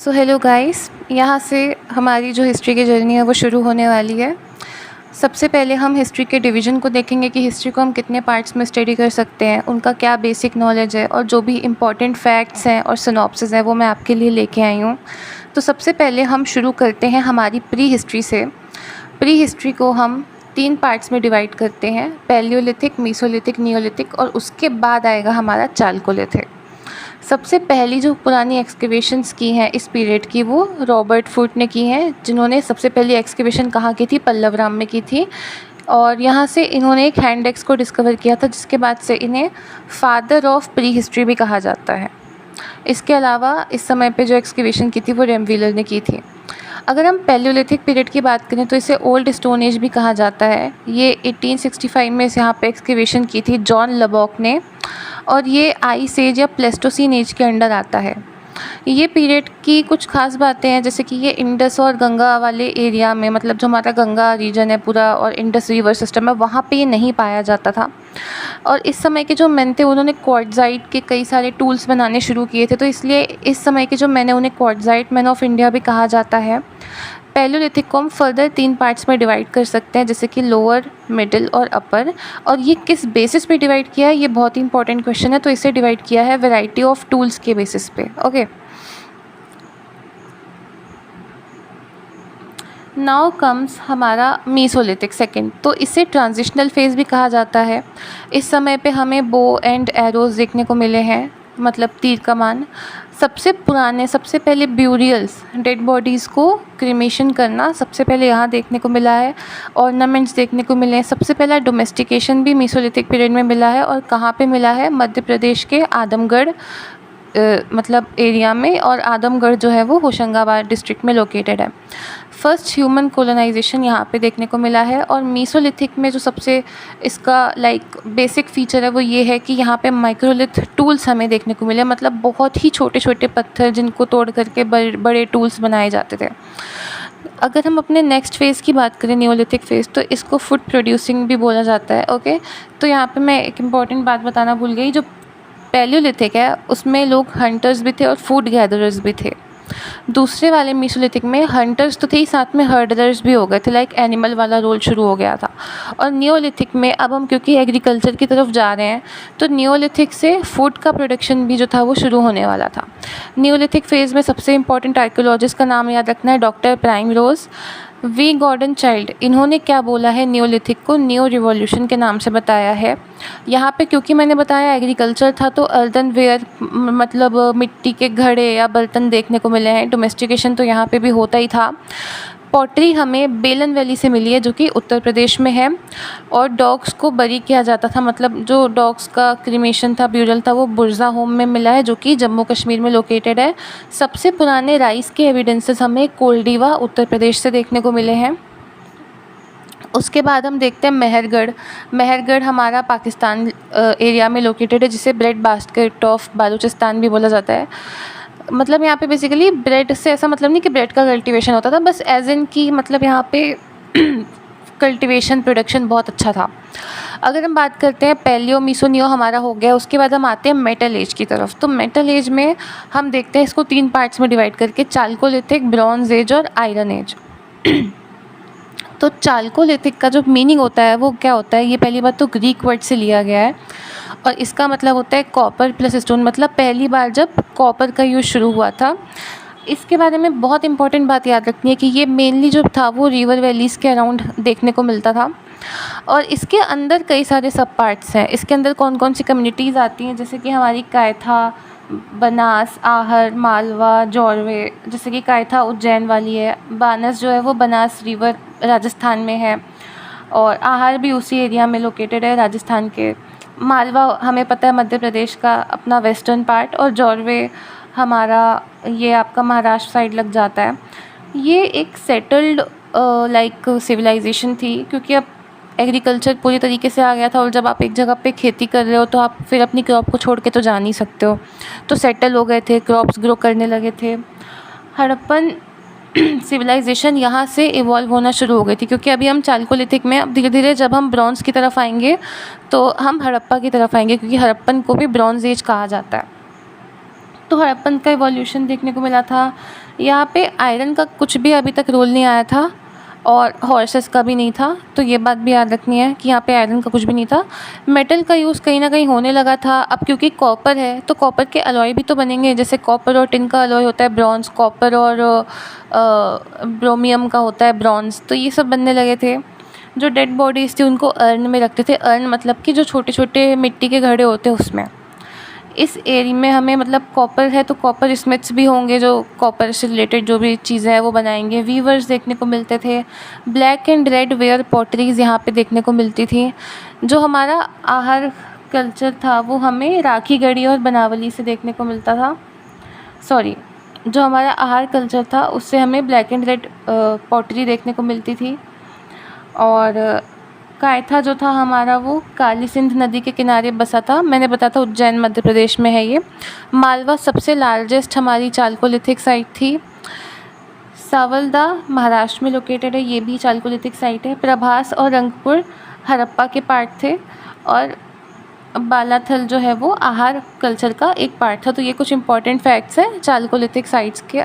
So hello guys, यहाँ से हमारी जो हिस्ट्री की जर्नी है वो शुरू होने वाली है। सबसे पहले हम हिस्ट्री के डिवीज़न को देखेंगे कि हिस्ट्री को हम कितने पार्ट्स में स्टडी कर सकते हैं, उनका क्या बेसिक नॉलेज है और जो भी इम्पॉर्टेंट फैक्ट्स हैं और सिनॉप्सिस हैं वो मैं आपके लिए लेके आई हूँ। तो सबसे पहले हम शुरू करते हैं हमारी प्री हिस्ट्री से। प्री हिस्ट्री को हम 3 पार्ट्स में डिवाइड करते हैं, पैलियोलिथिक, मीसोलिथिक, नियोलिथिक, और उसके बाद आएगा हमारा चालकोलिथिक। सबसे पहली जो पुरानी एक्सकेवेशंस की हैं इस पीरियड की वो रॉबर्ट फुट ने की हैं, जिन्होंने सबसे पहली एक्सकेवेशन कहाँ की थी? पल्लवराम में की थी। और यहाँ से इन्होंने एक हैंड एक्स को डिस्कवर किया था, जिसके बाद से इन्हें फादर ऑफ प्री हिस्ट्री भी कहा जाता है। इसके अलावा इस समय पे जो एक्सकेवेशन की थी वो रेमव्हीलर ने की थी। अगर हम पैलियोलिथिक पीरियड की बात करें तो इसे ओल्ड स्टोन एज भी कहा जाता है। ये 1865 में इस यहाँ पे एक्सकेवेशन की थी जॉन लबॉक ने, और ये आइस एज या प्लेस्टोसीन एज के अंडर आता है। ये पीरियड की कुछ खास बातें हैं, जैसे कि ये इंडस और गंगा वाले एरिया में, मतलब जो हमारा गंगा रीजन है पूरा और इंडस रिवर सिस्टम है, वहाँ पे ये नहीं पाया जाता था। और इस समय के जो मैन थे उन्होंने क्वार्ट्ज़ाइट के कई सारे टूल्स बनाने शुरू किए थे, तो इसलिए इस समय के जो मैन है उन्हें क्वार्ट्ज़ाइट मैन ऑफ इंडिया भी कहा जाता है। पैलियोलिथिक को हम फर्दर 3 पार्ट्स में डिवाइड कर सकते हैं, जैसे कि लोअर, मिडिल और अपर। और ये किस बेसिस पे डिवाइड किया है, ये बहुत ही इंपॉर्टेंट क्वेश्चन है। तो इसे डिवाइड किया है वैरायटी ऑफ टूल्स के बेसिस पे। ओके, नाउ कम्स हमारा मीसोलिथिक सेकेंड। तो इसे ट्रांजिशनल फेज़ भी कहा जाता है। इस समय पे हमें बो एंड एरोज़ देखने को मिले हैं, मतलब तीर कमान। सबसे पुराने, सबसे पहले ब्यूरियल्स, डेड बॉडीज़ को क्रीमेशन करना सबसे पहले यहाँ देखने को मिला है। ऑर्नामेंट्स देखने को मिले हैं। सबसे पहला डोमेस्टिकेशन भी मीसोलिथिक पीरियड में मिला है, और कहाँ पे मिला है? मध्य प्रदेश के आदमगढ़ मतलब एरिया में, और आदमगढ़ जो है वो होशंगाबाद डिस्ट्रिक्ट में लोकेटेड है। फर्स्ट ह्यूमन कोलोनाइजेशन यहाँ पे देखने को मिला है। और मीसोलिथिक में जो सबसे इसका बेसिक फीचर है वो ये है कि यहाँ पे माइक्रोलिथ टूल्स हमें देखने को मिले, मतलब बहुत ही छोटे छोटे पत्थर जिनको तोड़ करके बड़े टूल्स बनाए जाते थे। अगर हम अपने नेक्स्ट फेज़ की बात करें, नियोलिथिक फेज़, तो इसको फूड प्रोड्यूसिंग भी बोला जाता है। ओके, तो यहाँ पे मैं एक इम्पॉर्टेंट बात बताना भूल गई। जो पैलियोलिथिक है उसमें लोग हंटर्स भी थे और फूड गैदरर्स भी थे। दूसरे वाले मीसोलिथिक में हंटर्स तो थे ही, साथ में हर्डरर्स भी हो गए थे, एनिमल वाला रोल शुरू हो गया था। और नियोलिथिक में अब हम क्योंकि एग्रीकल्चर की तरफ जा रहे हैं, तो नियोलिथिक से फूड का प्रोडक्शन भी जो था वो शुरू होने वाला था। नियोलिथिक फेज़ में सबसे इंपॉर्टेंट आर्कियोलॉजिस्ट का नाम याद रखना है, doctor Primrose. V Gordon Childe, इन्होंने क्या बोला है? नियोलिथिक को न्यू रिवॉल्यूशन के नाम से बताया है। यहाँ पे क्योंकि मैंने बताया एग्रीकल्चर था, तो अर्दनवेयर मतलब मिट्टी के घड़े या बर्तन देखने को मिले हैं। डोमेस्टिकेशन तो यहाँ पे भी होता ही था। पॉटरी हमें बेलन वैली से मिली है, जो कि उत्तर प्रदेश में है। और डॉग्स को बरी किया जाता था, मतलब जो डॉग्स का क्रीमेशन था, ब्यूरल था, वो बुर्जा होम में मिला है, जो कि जम्मू कश्मीर में लोकेटेड है। सबसे पुराने राइस के एविडेंसेस हमें कोल्डीवा उत्तर प्रदेश से देखने को मिले हैं। उसके बाद हम देखते हैं मेहरगढ़। मेहरगढ़ हमारा पाकिस्तान एरिया में लोकेटेड है, जिसे ब्रेड बास्केट ऑफ बालूचिस्तान भी बोला जाता है। मतलब यहाँ पे बेसिकली ब्रेड से ऐसा मतलब नहीं कि ब्रेड का कल्टीवेशन होता था, बस एज इन की मतलब यहाँ पे कल्टीवेशन प्रोडक्शन बहुत अच्छा था। अगर हम बात करते हैं पैलियो मीसो नियो हमारा हो गया, उसके बाद हम आते हैं मेटल एज की तरफ। तो मेटल एज में हम देखते हैं इसको 3 पार्ट्स में डिवाइड करके, चालकोलिथिक, ब्रॉन्ज एज और आयरन एज। तो चालकोलिथिक का जो मीनिंग होता है वो क्या होता है? ये पहली बात तो ग्रीक वर्ड से लिया गया है, और इसका मतलब होता है कॉपर प्लस स्टोन, मतलब पहली बार जब कॉपर का यूज़ शुरू हुआ था। इसके बारे में बहुत इंपॉर्टेंट बात याद रखनी है कि ये मेनली जो था वो रिवर वैलीज़ के अराउंड देखने को मिलता था, और इसके अंदर कई सारे सब पार्ट्स हैं। इसके अंदर कौन कौन सी कम्युनिटीज़ आती हैं, जैसे कि हमारी कायथा, बनास, आहर, मालवा, जौरवे। जैसे कि कायथा उज्जैन वाली है, बानस जो है वो बनास रिवर राजस्थान में है, और आहर भी उसी एरिया में लोकेटेड है राजस्थान के। मालवा हमें पता है मध्य प्रदेश का अपना वेस्टर्न पार्ट, और जौरवे हमारा ये आपका महाराष्ट्र साइड लग जाता है। ये एक सेटल्ड सिविलाइजेशन थी, क्योंकि अब एग्रीकल्चर पूरी तरीके से आ गया था, और जब आप एक जगह पे खेती कर रहे हो तो आप फिर अपनी क्रॉप को छोड़ के तो जा नहीं सकते हो, तो सेटल हो गए थे, क्रॉप्स ग्रो करने लगे थे। हड़प्पन सिविलाइजेशन यहाँ से इवॉल्व होना शुरू हो गई थी, क्योंकि अभी हम चालकोलिथिक में, अब धीरे धीरे जब हम ब्रॉन्ज़ की तरफ आएंगे तो हम हड़प्पा की तरफ आएंगे, क्योंकि हड़प्पन को भी ब्रॉन्ज़ एज कहा जाता है। तो हड़प्पन का इवोल्यूशन देखने को मिला था। यहाँ पे आयरन का कुछ भी अभी तक रोल नहीं आया था और हॉर्सेस का भी नहीं था, तो ये बात भी याद रखनी है कि यहाँ पे आयरन का कुछ भी नहीं था। मेटल का यूज़ कहीं ना कहीं होने लगा था। अब क्योंकि कॉपर है तो कॉपर के अलॉय भी तो बनेंगे, जैसे कॉपर और टिन का अलॉय होता है ब्रॉन्ज़, कॉपर और ब्रोमियम का होता है ब्रॉन्ज़, तो ये सब बनने लगे थे। जो डेड बॉडीज़ थी उनको अर्न में रखते थे। अर्न मतलब कि जो छोटे छोटे मिट्टी के घड़े होते हैं उसमें। इस एरिया में हमें मतलब कॉपर है तो कॉपर स्मिथ्स भी होंगे जो कॉपर से रिलेटेड जो भी चीज़ें हैं वो बनाएंगे। वीवर्स देखने को मिलते थे। ब्लैक एंड रेड वेयर पॉटरीज़ यहाँ पे देखने को मिलती थी। जो हमारा आहार कल्चर था वो हमें राखी गढ़ी और बनावली से देखने को मिलता था। सॉरी, जो हमारा आहार कल्चर था उससे हमें ब्लैक एंड रेड पॉटरी देखने को मिलती थी। और कायथा जो था हमारा वो काली सिंध नदी के किनारे बसा था। मैंने बताया था उज्जैन मध्य प्रदेश में है ये। मालवा सबसे लार्जेस्ट हमारी चालकोलिथिक साइट थी। सावलदा महाराष्ट्र में लोकेटेड है, ये भी चालकोलिथिक साइट है। प्रभास और रंगपुर हड़प्पा के पार्ट थे और बालाथल जो है वो आहार कल्चर का एक पार्ट था। तो ये कुछ इंपॉर्टेंट फैक्ट्स हैं चालकोलिथिक साइट्स के।